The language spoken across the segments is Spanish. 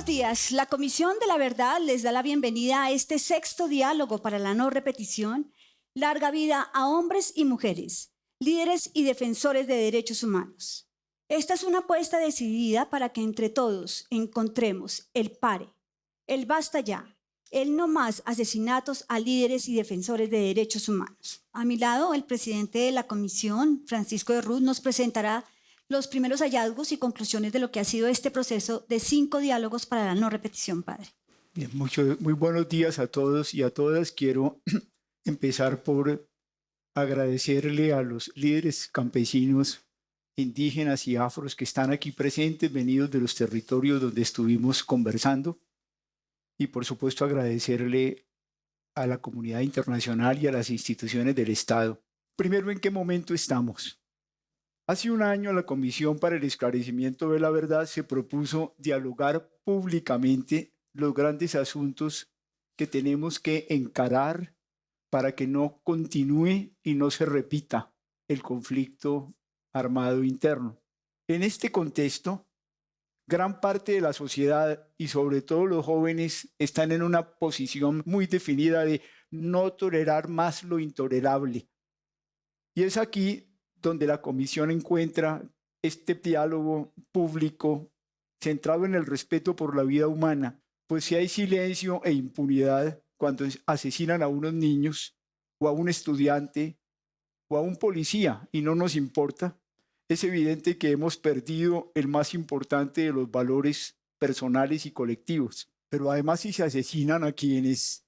días. La Comisión de la Verdad les da la bienvenida a este sexto diálogo para la no repetición, larga vida a hombres y mujeres, líderes y defensores de derechos humanos. Esta es una apuesta decidida para que entre todos encontremos el pare, el basta ya, el no más asesinatos a líderes y defensores de derechos humanos. A mi lado, el presidente de la Comisión, Francisco de Ruz, nos presentará los primeros hallazgos y conclusiones de lo que ha sido este proceso de 5 diálogos para la no repetición, padre. Bien, muy buenos días a todos y a todas. Quiero empezar por agradecerle a los líderes campesinos, indígenas y afros que están aquí presentes, venidos de los territorios donde estuvimos conversando. Y por supuesto agradecerle a la comunidad internacional y a las instituciones del Estado. Primero, ¿en qué momento estamos? Hace un año la Comisión para el Esclarecimiento de la Verdad se propuso dialogar públicamente los grandes asuntos que tenemos que encarar para que no continúe y no se repita el conflicto armado interno. En este contexto, gran parte de la sociedad y sobre todo los jóvenes están en una posición muy definida de no tolerar más lo intolerable. Y es aquí donde la Comisión encuentra este diálogo público centrado en el respeto por la vida humana, pues si hay silencio e impunidad cuando asesinan a unos niños o a un estudiante o a un policía y no nos importa, es evidente que hemos perdido el más importante de los valores personales y colectivos. Pero además, si se asesinan a quienes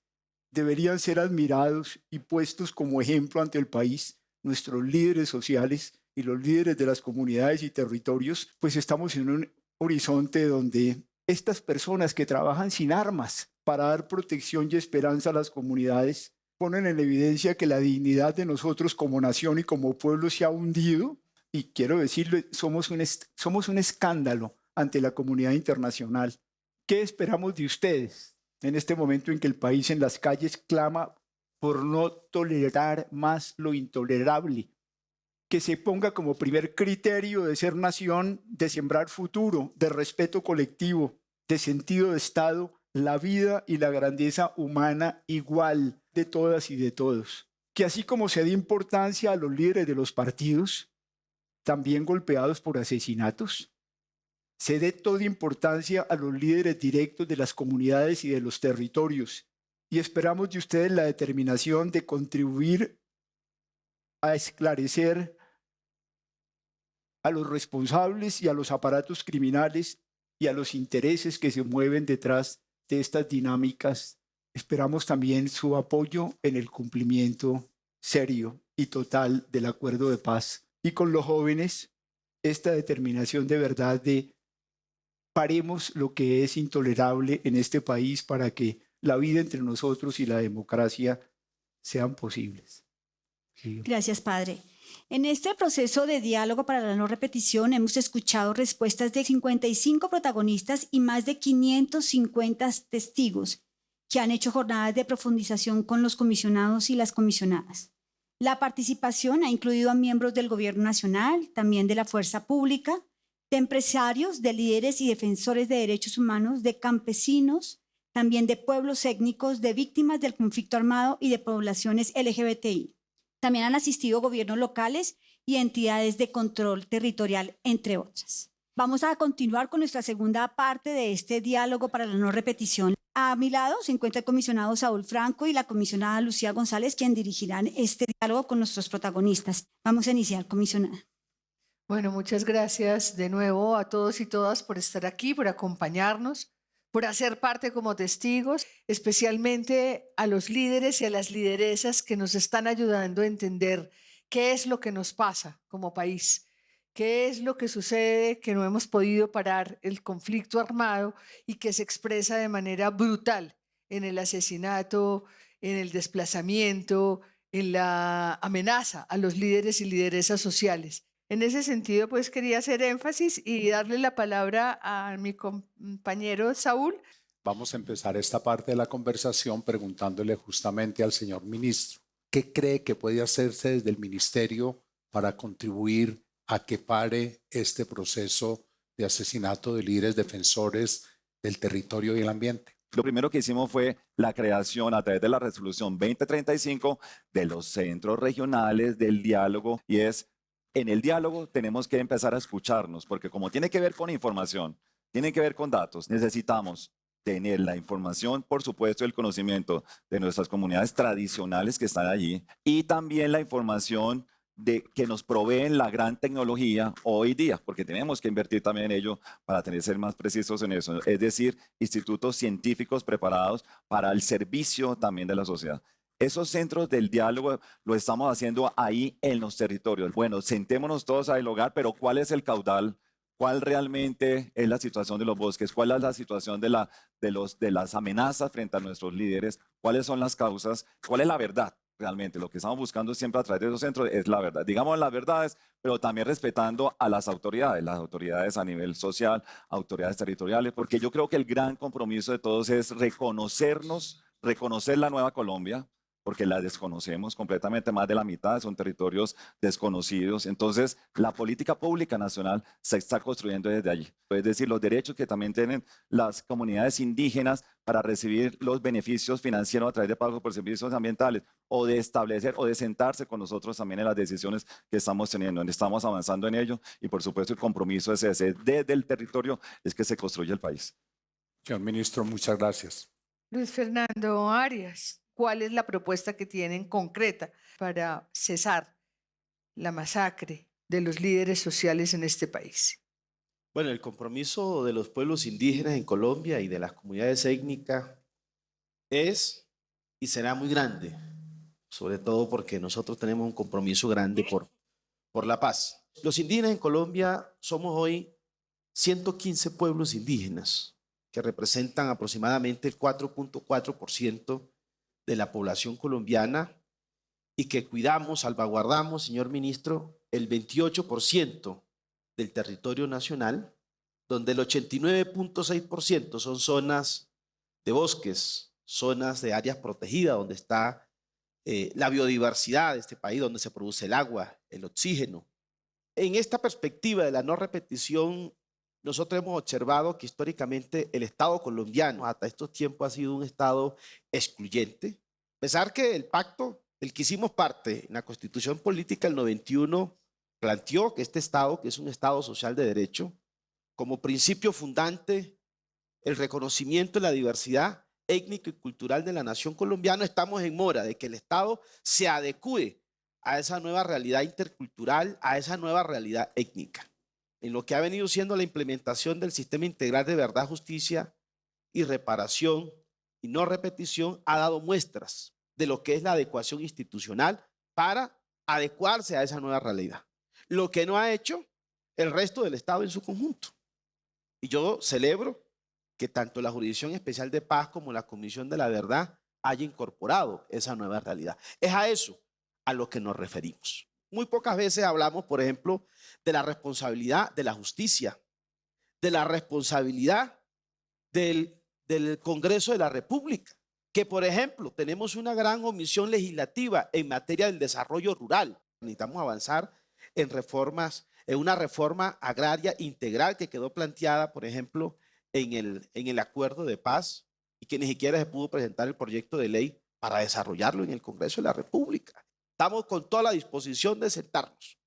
deberían ser admirados y puestos como ejemplo ante el país, nuestros líderes sociales y los líderes de las comunidades y territorios, pues estamos en un horizonte donde estas personas que trabajan sin armas para dar protección y esperanza a las comunidades ponen en evidencia que la dignidad de nosotros como nación y como pueblo se ha hundido. Y quiero decirle, somos un escándalo ante la comunidad internacional. ¿Qué esperamos de ustedes en este momento en que el país en las calles clama por no tolerar más lo intolerable? Que se ponga como primer criterio de ser nación, de sembrar futuro, de respeto colectivo, de sentido de Estado, la vida y la grandeza humana igual de todas y de todos. Que así como se dé importancia a los líderes de los partidos, también golpeados por asesinatos, se dé toda importancia a los líderes directos de las comunidades y de los territorios. Y esperamos de ustedes la determinación de contribuir a esclarecer a los responsables y a los aparatos criminales y a los intereses que se mueven detrás de estas dinámicas. Esperamos también su apoyo en el cumplimiento serio y total del acuerdo de paz. Y con los jóvenes, esta determinación de verdad de paremos lo que es intolerable en este país para que la vida entre nosotros y la democracia sean posibles. Sí. Gracias, padre. En este proceso de diálogo para la no repetición hemos escuchado respuestas de 55 protagonistas y más de 550 testigos que han hecho jornadas de profundización con los comisionados y las comisionadas. La participación ha incluido a miembros del Gobierno Nacional, también de la Fuerza Pública, de empresarios, de líderes y defensores de derechos humanos, de campesinos, también de pueblos étnicos, de víctimas del conflicto armado y de poblaciones LGBTI. También han asistido gobiernos locales y entidades de control territorial, entre otras. Vamos a continuar con nuestra segunda parte de este diálogo para la no repetición. A mi lado se encuentra el comisionado Saúl Franco y la comisionada Lucía González, quien dirigirán este diálogo con nuestros protagonistas. Vamos a iniciar, comisionada. Bueno, muchas gracias de nuevo a todos y todas por estar aquí, por acompañarnos, por hacer parte como testigos, especialmente a los líderes y a las lideresas que nos están ayudando a entender qué es lo que nos pasa como país, qué es lo que sucede, que no hemos podido parar el conflicto armado y que se expresa de manera brutal en el asesinato, en el desplazamiento, en la amenaza a los líderes y lideresas sociales. En ese sentido, pues quería hacer énfasis y darle la palabra a mi compañero Saúl. Vamos a empezar esta parte de la conversación preguntándole justamente al señor ministro, ¿qué cree que puede hacerse desde el ministerio para contribuir a que pare este proceso de asesinato de líderes defensores del territorio y el ambiente. Lo primero que hicimos fue la creación a través de la resolución 2035 de los centros regionales del diálogo, y en el diálogo tenemos que empezar a escucharnos, porque como tiene que ver con información, tiene que ver con datos, necesitamos tener la información, por supuesto, el conocimiento de nuestras comunidades tradicionales que están allí, y también la información que nos proveen la gran tecnología hoy día, porque tenemos que invertir también en ello para ser más precisos en eso, es decir, institutos científicos preparados para el servicio también de la sociedad. Esos centros del diálogo lo estamos haciendo ahí en los territorios. Bueno, sentémonos todos a dialogar, pero ¿cuál es el caudal? ¿Cuál realmente es la situación de los bosques? ¿Cuál es la situación de las amenazas frente a nuestros líderes? ¿Cuáles son las causas? ¿Cuál es la verdad? Realmente lo que estamos buscando siempre a través de esos centros es la verdad. Digamos las verdades, pero también respetando a las autoridades a nivel social, autoridades territoriales, porque yo creo que el gran compromiso de todos es reconocernos, reconocer la nueva Colombia, porque la desconocemos completamente, más de la mitad son territorios desconocidos. Entonces, la política pública nacional se está construyendo desde allí. Es decir, los derechos que también tienen las comunidades indígenas para recibir los beneficios financieros a través de pagos por servicios ambientales, o de establecer o de sentarse con nosotros también en las decisiones que estamos teniendo. Estamos avanzando en ello y, por supuesto, el compromiso es ese. Desde el territorio es que se construye el país. Señor ministro, muchas gracias. Luis Fernando Arias, ¿cuál es la propuesta que tienen concreta para cesar la masacre de los líderes sociales en este país? Bueno, el compromiso de los pueblos indígenas en Colombia y de las comunidades étnicas es y será muy grande, sobre todo porque nosotros tenemos un compromiso grande por la paz. Los indígenas en Colombia somos hoy 115 pueblos indígenas que representan aproximadamente el 4.4% de la población colombiana y que cuidamos, salvaguardamos, señor ministro, el 28% del territorio nacional, donde el 89.6% son zonas de bosques, zonas de áreas protegidas, donde está la biodiversidad de este país, donde se produce el agua, el oxígeno. En esta perspectiva de la no repetición, nosotros hemos observado que históricamente el Estado colombiano hasta estos tiempos ha sido un Estado excluyente, a pesar que el pacto del que hicimos parte en la Constitución Política del 91 planteó que este Estado, que es un Estado social de derecho, como principio fundante, el reconocimiento de la diversidad étnica y cultural de la nación colombiana. Estamos en mora de que el Estado se adecue a esa nueva realidad intercultural, a esa nueva realidad étnica, en lo que ha venido siendo la implementación del sistema integral de verdad, justicia y reparación y no repetición. Ha dado muestras de lo que es la adecuación institucional para adecuarse a esa nueva realidad, lo que no ha hecho el resto del Estado en su conjunto. Y yo celebro que tanto la Jurisdicción Especial de Paz como la Comisión de la Verdad haya incorporado esa nueva realidad. Es a eso a lo que nos referimos. Muy pocas veces hablamos, por ejemplo, de la responsabilidad de la justicia, de la responsabilidad del Congreso de la República, que, por ejemplo, tenemos una gran omisión legislativa en materia del desarrollo rural. Necesitamos avanzar en reformas, en una reforma agraria integral que quedó planteada, por ejemplo, en el acuerdo de paz, y que ni siquiera se pudo presentar el proyecto de ley para desarrollarlo en el Congreso de la República. Estamos con toda la disposición de sentarnos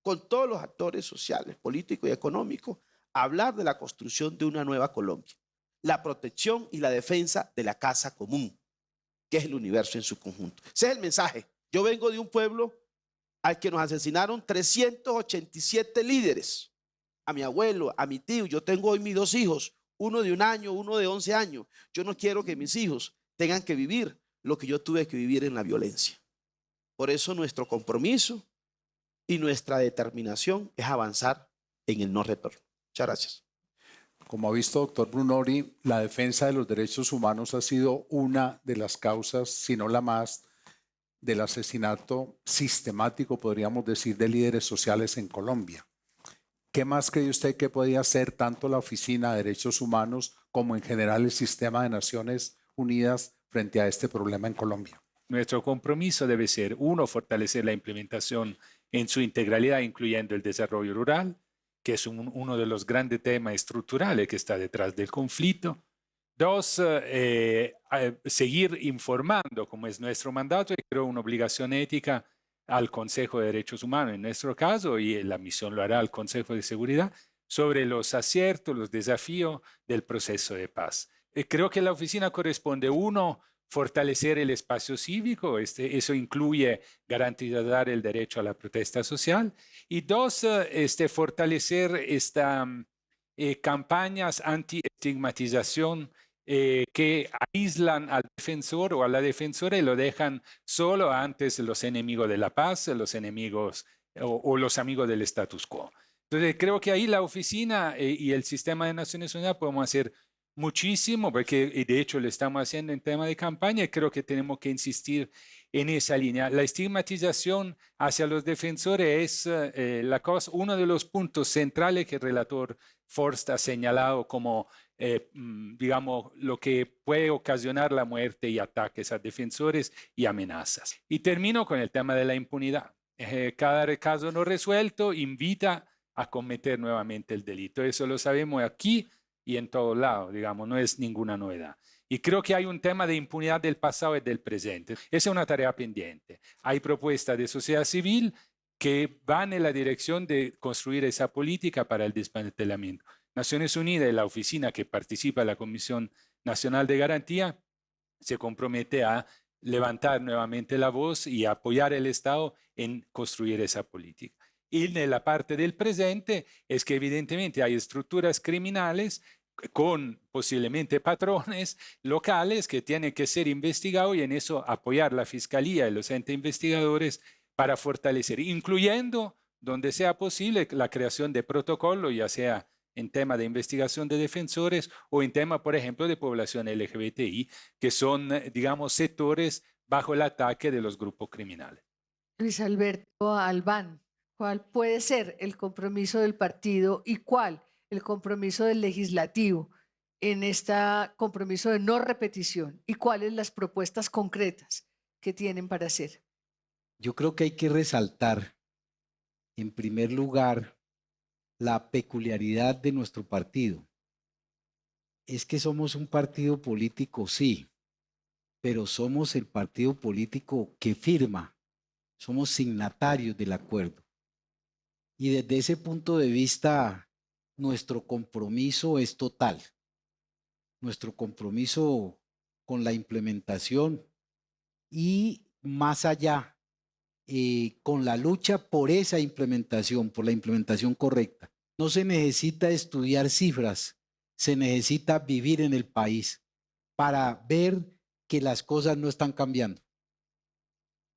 con todos los actores sociales, políticos y económicos a hablar de la construcción de una nueva Colombia, la protección y la defensa de la casa común, que es el universo en su conjunto. Ese es el mensaje. Yo vengo de un pueblo al que nos asesinaron 387 líderes, a mi abuelo, a mi tío. Yo tengo hoy mis 2 hijos, uno de 1 año, uno de 11 años. Yo no quiero que mis hijos tengan que vivir lo que yo tuve que vivir en la violencia. Por eso nuestro compromiso y nuestra determinación es avanzar en el no retorno. Muchas gracias. Como ha visto, doctor Brunori, la defensa de los derechos humanos ha sido una de las causas, si no la más, del asesinato sistemático, podríamos decir, de líderes sociales en Colombia. ¿Qué más cree usted que podía hacer tanto la Oficina de Derechos Humanos como en general el sistema de Naciones Unidas frente a este problema en Colombia? Nuestro compromiso debe ser, 1, fortalecer la implementación en su integralidad, incluyendo el desarrollo rural, que es uno de los grandes temas estructurales que está detrás del conflicto. Dos, seguir informando, como es nuestro mandato, y creo una obligación ética al Consejo de Derechos Humanos, en nuestro caso, y la misión lo hará al Consejo de Seguridad, sobre los aciertos, los desafíos del proceso de paz. Creo que la oficina corresponde, uno, fortalecer el espacio cívico, eso incluye garantizar el derecho a la protesta social, y dos, fortalecer estas campañas anti-estigmatización que aíslan al defensor o a la defensora y lo dejan solo antes los enemigos de la paz, los enemigos o los amigos del status quo. Entonces, creo que ahí la oficina y el sistema de Naciones Unidas podemos hacer muchísimo, porque de hecho lo estamos haciendo en tema de campaña y creo que tenemos que insistir en esa línea. La estigmatización hacia los defensores es uno de los puntos centrales que el relator Forst ha señalado como, digamos, lo que puede ocasionar la muerte y ataques a defensores y amenazas. Y termino con el tema de la impunidad. Cada caso no resuelto invita a cometer nuevamente el delito. Eso lo sabemos aquí y en todos lados, digamos, no es ninguna novedad. Y creo que hay un tema de impunidad del pasado y del presente. Esa es una tarea pendiente. Hay propuestas de sociedad civil que van en la dirección de construir esa política para el desmantelamiento. Naciones Unidas y la oficina que participa en la Comisión Nacional de Garantía se compromete a levantar nuevamente la voz y apoyar al Estado en construir esa política. Y en la parte del presente es que evidentemente hay estructuras criminales con posiblemente patrones locales que tienen que ser investigados y en eso apoyar la Fiscalía y los entes investigadores para fortalecer, incluyendo, donde sea posible, la creación de protocolos, ya sea en tema de investigación de defensores o en tema, por ejemplo, de población LGBTI, que son, digamos, sectores bajo el ataque de los grupos criminales. Luis Alberto Albán, ¿cuál puede ser el compromiso del partido y cuál el compromiso del legislativo en este compromiso de no repetición? ¿Y cuáles las propuestas concretas que tienen para hacer? Yo creo que hay que resaltar, en primer lugar, la peculiaridad de nuestro partido. Es que somos un partido político, sí, pero somos el partido político que firma, somos signatarios del acuerdo. Y desde ese punto de vista, nuestro compromiso es total. Nuestro compromiso con la implementación y más allá, con la lucha por esa implementación, por la implementación correcta. No se necesita estudiar cifras, se necesita vivir en el país para ver que las cosas no están cambiando.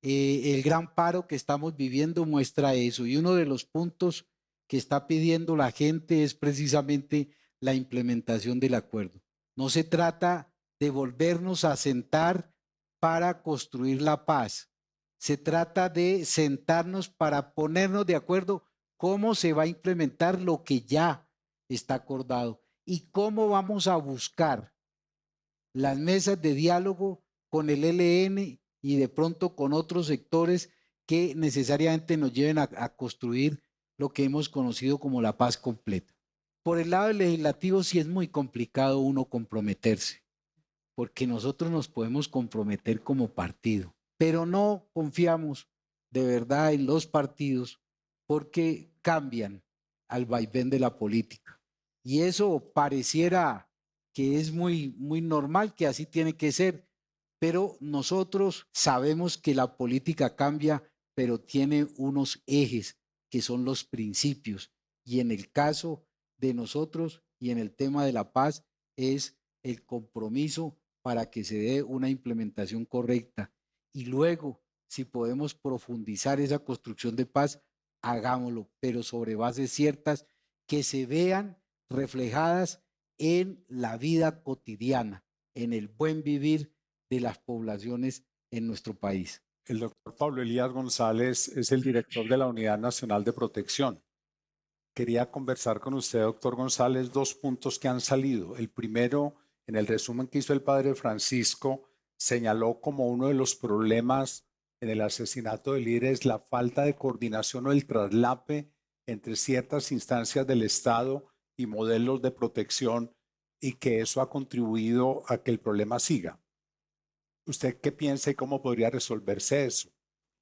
El gran paro que estamos viviendo muestra eso y uno de los puntos que está pidiendo la gente es precisamente la implementación del acuerdo. No se trata de volvernos a sentar para construir la paz. Se trata de sentarnos para ponernos de acuerdo cómo se va a implementar lo que ya está acordado y cómo vamos a buscar las mesas de diálogo con el ELN y de pronto con otros sectores que necesariamente nos lleven a construir lo que hemos conocido como la paz completa. Por el lado del legislativo sí es muy complicado uno comprometerse, porque nosotros nos podemos comprometer como partido, pero no confiamos de verdad en los partidos porque cambian al vaivén de la política. Y eso pareciera que es muy normal, que así tiene que ser, pero nosotros sabemos que la política cambia, pero tiene unos ejes que son los principios. Y en el caso de nosotros y en el tema de la paz es el compromiso para que se dé una implementación correcta. Y luego, si podemos profundizar esa construcción de paz, hagámoslo, pero sobre bases ciertas que se vean reflejadas en la vida cotidiana, en el buen vivir de las poblaciones en nuestro país. El doctor Pablo Elías González es el director de la Unidad Nacional de Protección. Quería conversar con usted, doctor González, dos puntos que han salido. El primero, en el resumen que hizo el padre Francisco, señaló como uno de los problemas en el asesinato de líderes la falta de coordinación o el traslape entre ciertas instancias del Estado y modelos de protección y que eso ha contribuido a que el problema siga. ¿Usted qué piensa y cómo podría resolverse eso?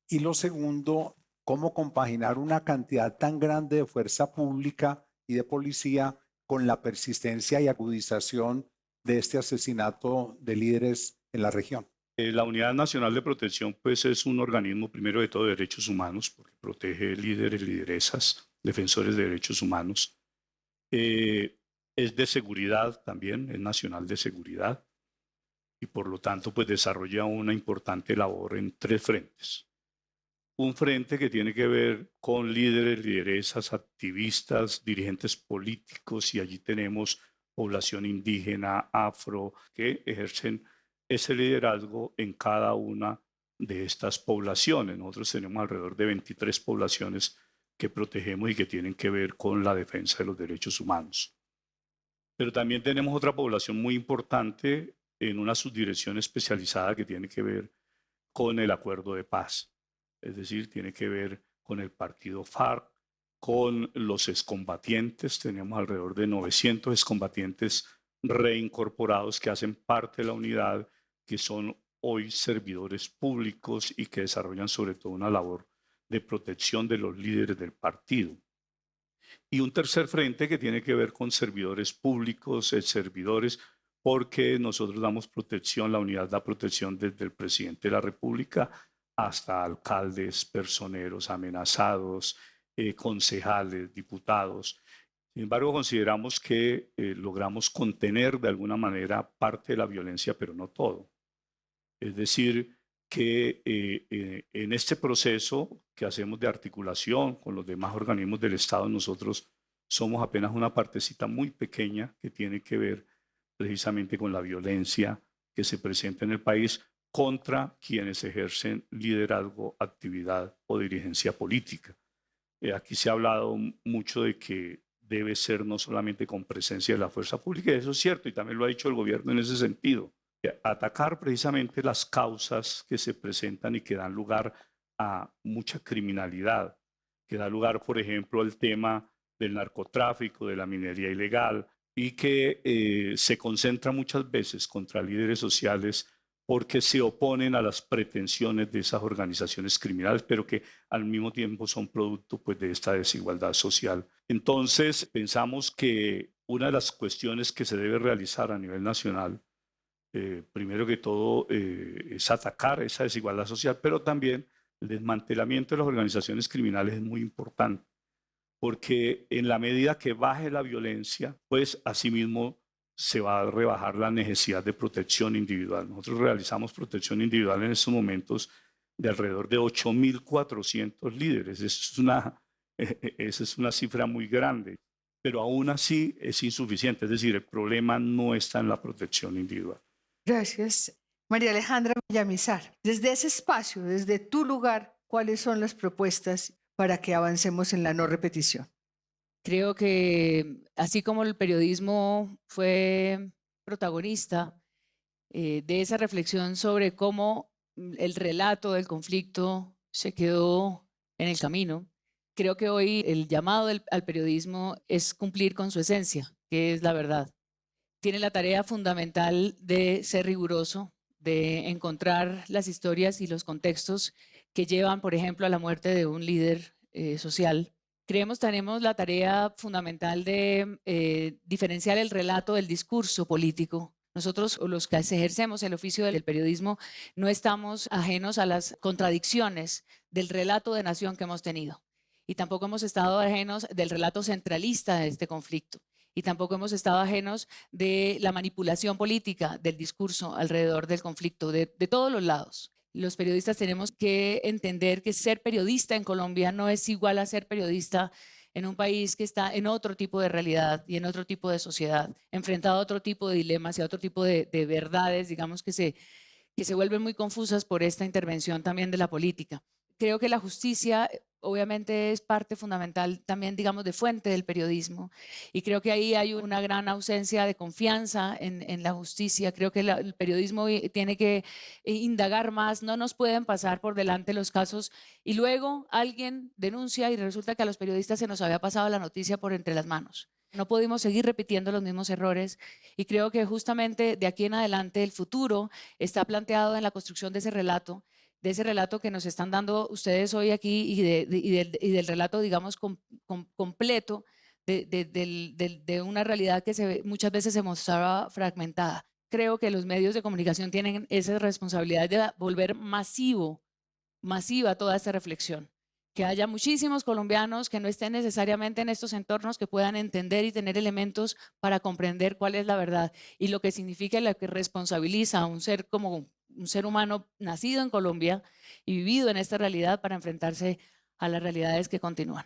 Y lo segundo, ¿cómo compaginar una cantidad tan grande de fuerza pública y de policía con la persistencia y agudización de este asesinato de líderes en la región? La Unidad Nacional de Protección pues es un organismo primero de todo de derechos humanos porque protege líderes, lideresas, defensores de derechos humanos. Es de seguridad también, es nacional de seguridad y por lo tanto pues desarrolla una importante labor en 3 frentes. Un frente que tiene que ver con líderes, lideresas, activistas, dirigentes políticos y allí tenemos población indígena, afro, que ejercen ese liderazgo en cada una de estas poblaciones. Nosotros tenemos alrededor de 23 poblaciones que protegemos y que tienen que ver con la defensa de los derechos humanos. Pero también tenemos otra población muy importante en una subdirección especializada que tiene que ver con el acuerdo de paz. Es decir, tiene que ver con el partido FARC, con los excombatientes. Tenemos alrededor de 900 excombatientes reincorporados que hacen parte de la unidad, que son hoy servidores públicos y que desarrollan sobre todo una labor de protección de los líderes del partido. Y un tercer frente que tiene que ver con servidores públicos, servidores, porque nosotros damos protección, la unidad da protección desde el presidente de la República hasta alcaldes, personeros amenazados, concejales, diputados. Sin embargo, consideramos que logramos contener de alguna manera parte de la violencia, pero no todo. Es decir, que en este proceso que hacemos de articulación con los demás organismos del Estado, nosotros somos apenas una partecita muy pequeña que tiene que ver precisamente con la violencia que se presenta en el país contra quienes ejercen liderazgo, actividad o dirigencia política. Aquí se ha hablado mucho de que debe ser no solamente con presencia de la fuerza pública, y eso es cierto, y también lo ha dicho el gobierno en ese sentido. Atacar precisamente las causas que se presentan y que dan lugar a mucha criminalidad, que da lugar, por ejemplo, al tema del narcotráfico, de la minería ilegal, y que se concentra muchas veces contra líderes sociales porque se oponen a las pretensiones de esas organizaciones criminales, pero que al mismo tiempo son producto pues, de esta desigualdad social. Entonces, pensamos que una de las cuestiones que se debe realizar a nivel nacional, primero que todo, es atacar esa desigualdad social, pero también el desmantelamiento de las organizaciones criminales es muy importante, porque en la medida que baje la violencia, pues asimismo se va a rebajar la necesidad de protección individual. Nosotros realizamos protección individual en estos momentos de alrededor de 8.400 líderes. Esa es una cifra muy grande, pero aún así es insuficiente. Es decir, el problema no está en la protección individual. Gracias. María Alejandra Villamizar, desde ese espacio, desde tu lugar, ¿cuáles son las propuestas para que avancemos en la no repetición? Creo que así como el periodismo fue protagonista de esa reflexión sobre cómo el relato del conflicto se quedó en el camino, creo que hoy el llamado al periodismo es cumplir con su esencia, que es la verdad. Tiene la tarea fundamental de ser riguroso, de encontrar las historias y los contextos que llevan, por ejemplo, a la muerte de un líder social. Tenemos la tarea fundamental de diferenciar el relato del discurso político. Nosotros, los que ejercemos el oficio del periodismo, no estamos ajenos a las contradicciones del relato de nación que hemos tenido. Y tampoco hemos estado ajenos del relato centralista de este conflicto. Y tampoco hemos estado ajenos de la manipulación política del discurso alrededor del conflicto, de todos los lados. Los periodistas tenemos que entender que ser periodista en Colombia no es igual a ser periodista en un país que está en otro tipo de realidad y en otro tipo de sociedad, enfrentado a otro tipo de dilemas y a otro tipo de verdades, digamos, que se vuelven muy confusas por esta intervención también de la política. Creo que la justicia obviamente es parte fundamental también, digamos, de fuente del periodismo. Y creo que ahí hay una gran ausencia de confianza en la justicia. Creo que el periodismo tiene que indagar más, no nos pueden pasar por delante los casos y luego alguien denuncia y resulta que a los periodistas se nos había pasado la noticia por entre las manos. No podemos seguir repitiendo los mismos errores y creo que justamente de aquí en adelante el futuro está planteado en la construcción de ese relato que nos están dando ustedes hoy aquí y del relato, digamos, completo de una realidad que muchas veces se mostraba fragmentada. Creo que los medios de comunicación tienen esa responsabilidad de volver masiva toda esta reflexión. Que haya muchísimos colombianos que no estén necesariamente en estos entornos que puedan entender y tener elementos para comprender cuál es la verdad y lo que significa y lo que responsabiliza a un ser como un ser humano nacido en Colombia y vivido en esta realidad para enfrentarse a las realidades que continúan.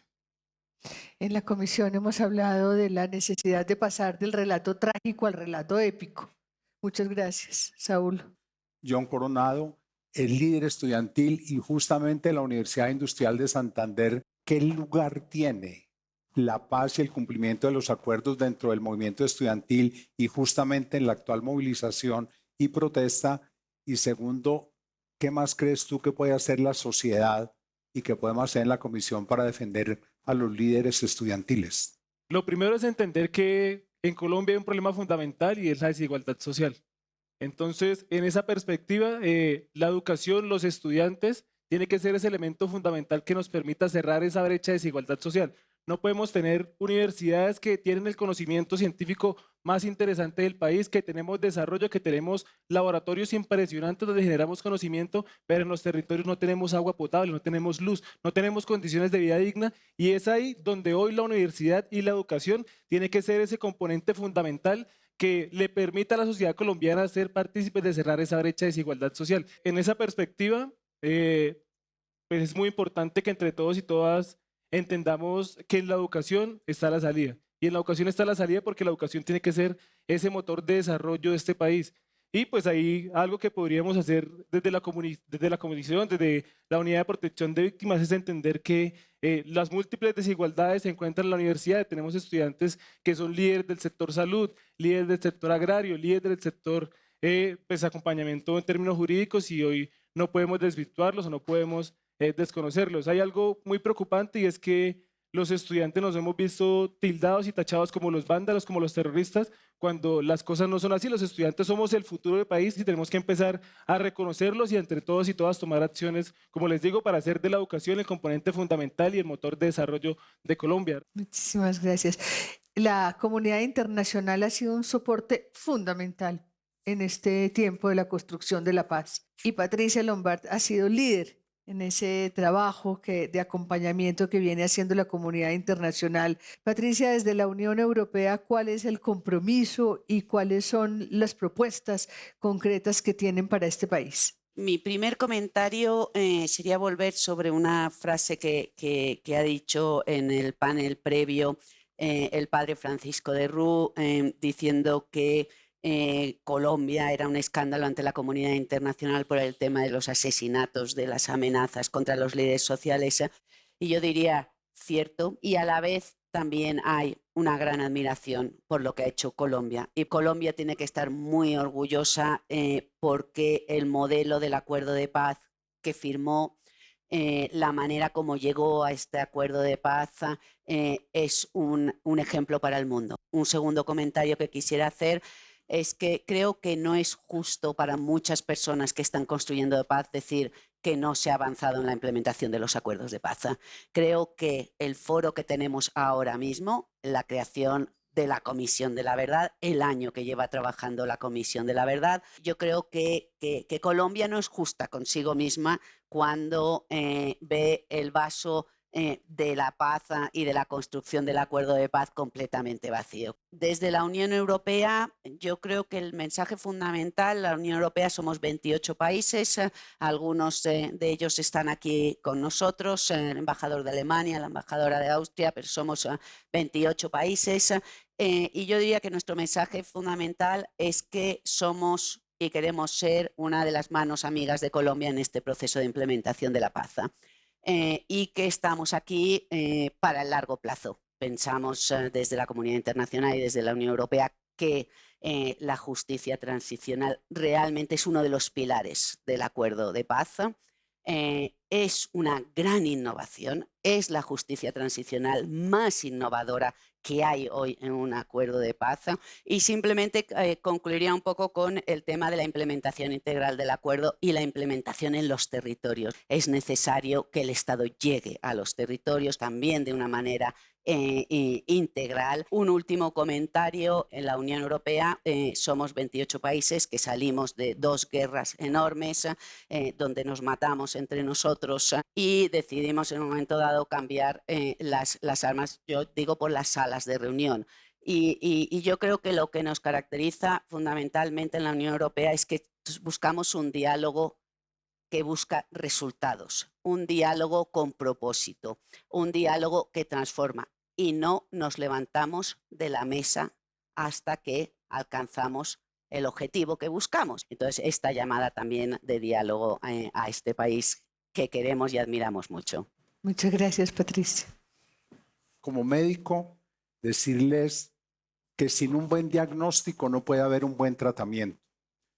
En la comisión hemos hablado de la necesidad de pasar del relato trágico al relato épico. Muchas gracias, Saúl. John Coronado, el líder estudiantil y justamente la Universidad Industrial de Santander, ¿qué lugar tiene la paz y el cumplimiento de los acuerdos dentro del movimiento estudiantil y justamente en la actual movilización y protesta? Y segundo, ¿qué más crees tú que puede hacer la sociedad y que podemos hacer en la comisión para defender a los líderes estudiantiles? Lo primero es entender que en Colombia hay un problema fundamental y es la desigualdad social. Entonces, en esa perspectiva, la educación, los estudiantes, tiene que ser ese elemento fundamental que nos permita cerrar esa brecha de desigualdad social. No podemos tener universidades que tienen el conocimiento científico más interesante del país, que tenemos desarrollo, que tenemos laboratorios impresionantes donde generamos conocimiento, pero en los territorios no tenemos agua potable, no tenemos luz, no tenemos condiciones de vida digna, y es ahí donde hoy la universidad y la educación tiene que ser ese componente fundamental que le permita a la sociedad colombiana ser partícipes de cerrar esa brecha de desigualdad social. En esa perspectiva, pues es muy importante que entre todos y todas entendamos que en la educación está la salida. Y en la educación está la salida porque la educación tiene que ser ese motor de desarrollo de este país. Y pues ahí algo que podríamos hacer desde la comisión, desde la Unidad de Protección de Víctimas, es entender que las múltiples desigualdades se encuentran en la universidad. Tenemos estudiantes que son líderes del sector salud, líderes del sector agrario, líderes del sector pues acompañamiento en términos jurídicos, y hoy no podemos desvirtuarlos o no podemos desconocerlos. Hay algo muy preocupante y es que los estudiantes nos hemos visto tildados y tachados como los vándalos, como los terroristas, cuando las cosas no son así. Los estudiantes somos el futuro del país y tenemos que empezar a reconocerlos y entre todos y todas tomar acciones, como les digo, para hacer de la educación el componente fundamental y el motor de desarrollo de Colombia. Muchísimas gracias. La comunidad internacional ha sido un soporte fundamental en este tiempo de la construcción de la paz. Y Patricia Lombard ha sido líder en ese trabajo de acompañamiento que viene haciendo la comunidad internacional. Patricia, desde la Unión Europea, ¿cuál es el compromiso y cuáles son las propuestas concretas que tienen para este país? Mi primer comentario sería volver sobre una frase que ha dicho en el panel previo el padre Francisco de Rú, diciendo que Colombia era un escándalo ante la comunidad internacional por el tema de los asesinatos, de las amenazas contra los líderes sociales. Y yo diría, cierto, y a la vez también hay una gran admiración por lo que ha hecho Colombia. Y Colombia tiene que estar muy orgullosa porque el modelo del acuerdo de paz que firmó, la manera como llegó a este acuerdo de paz es un ejemplo para el mundo. Un segundo comentario que quisiera hacer es que creo que no es justo para muchas personas que están construyendo paz decir que no se ha avanzado en la implementación de los acuerdos de paz. Creo que el foro que tenemos ahora mismo, la creación de la Comisión de la Verdad, el año que lleva trabajando la Comisión de la Verdad, yo creo que Colombia no es justa consigo misma cuando ve el vaso de la paz y de la construcción del acuerdo de paz completamente vacío. Desde la Unión Europea, yo creo que el mensaje fundamental, la Unión Europea somos 28 países, algunos de ellos están aquí con nosotros, el embajador de Alemania, la embajadora de Austria, pero somos 28 países y yo diría que nuestro mensaje fundamental es que somos y queremos ser una de las manos amigas de Colombia en este proceso de implementación de la paz. y que estamos aquí para el largo plazo. Pensamos desde la comunidad internacional y desde la Unión Europea que la justicia transicional realmente es uno de los pilares del acuerdo de paz. Es una gran innovación, es la justicia transicional más innovadora que hay hoy en un acuerdo de paz. Y simplemente concluiría un poco con el tema de la implementación integral del acuerdo y la implementación en los territorios. Es necesario que el Estado llegue a los territorios también de una manera integral. Un último comentario: en la Unión Europea somos 28 países que salimos de 2 guerras enormes donde nos matamos entre nosotros y decidimos en un momento dado cambiar las armas, yo digo, por las salas de reunión. Y yo creo que lo que nos caracteriza fundamentalmente en la Unión Europea es que buscamos un diálogo que busca resultados, un diálogo con propósito, un diálogo que transforma, y no nos levantamos de la mesa hasta que alcanzamos el objetivo que buscamos. Entonces, esta llamada también de diálogo a este país que queremos y admiramos mucho. Muchas gracias, Patricia. Como médico, decirles que sin un buen diagnóstico no puede haber un buen tratamiento.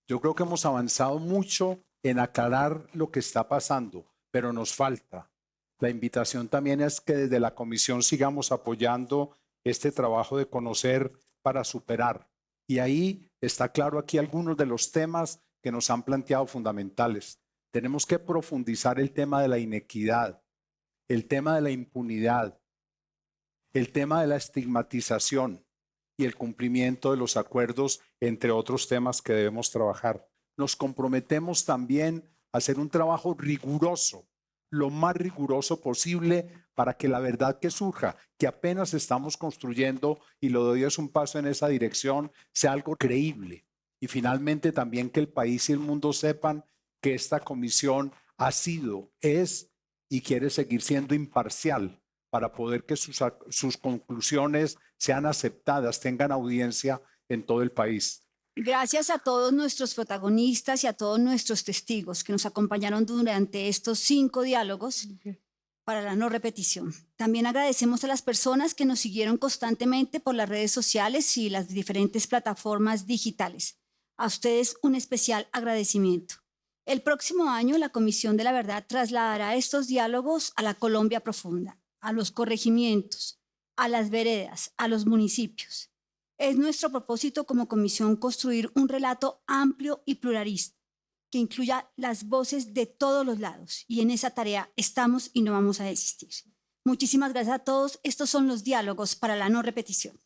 Yo creo que hemos avanzado mucho en aclarar lo que está pasando, pero nos falta. La invitación también es que desde la comisión sigamos apoyando este trabajo de conocer para superar. Y ahí está claro aquí algunos de los temas que nos han planteado fundamentales. Tenemos que profundizar el tema de la inequidad, el tema de la impunidad, el tema de la estigmatización y el cumplimiento de los acuerdos, entre otros temas que debemos trabajar. Nos comprometemos también a hacer un trabajo riguroso, lo más riguroso posible, para que la verdad que surja, que apenas estamos construyendo, y lo de hoy es un paso en esa dirección, sea algo creíble. Y finalmente también que el país y el mundo sepan que esta comisión ha sido, es y quiere seguir siendo imparcial para poder que sus conclusiones sean aceptadas, tengan audiencia en todo el país. Gracias a todos nuestros protagonistas y a todos nuestros testigos que nos acompañaron durante estos 5 diálogos para la no repetición. También agradecemos a las personas que nos siguieron constantemente por las redes sociales y las diferentes plataformas digitales. A ustedes un especial agradecimiento. El próximo año la Comisión de la Verdad trasladará estos diálogos a la Colombia profunda, a los corregimientos, a las veredas, a los municipios. Es nuestro propósito como comisión construir un relato amplio y pluralista que incluya las voces de todos los lados, y en esa tarea estamos y no vamos a desistir. Muchísimas gracias a todos. Estos son los diálogos para la no repetición.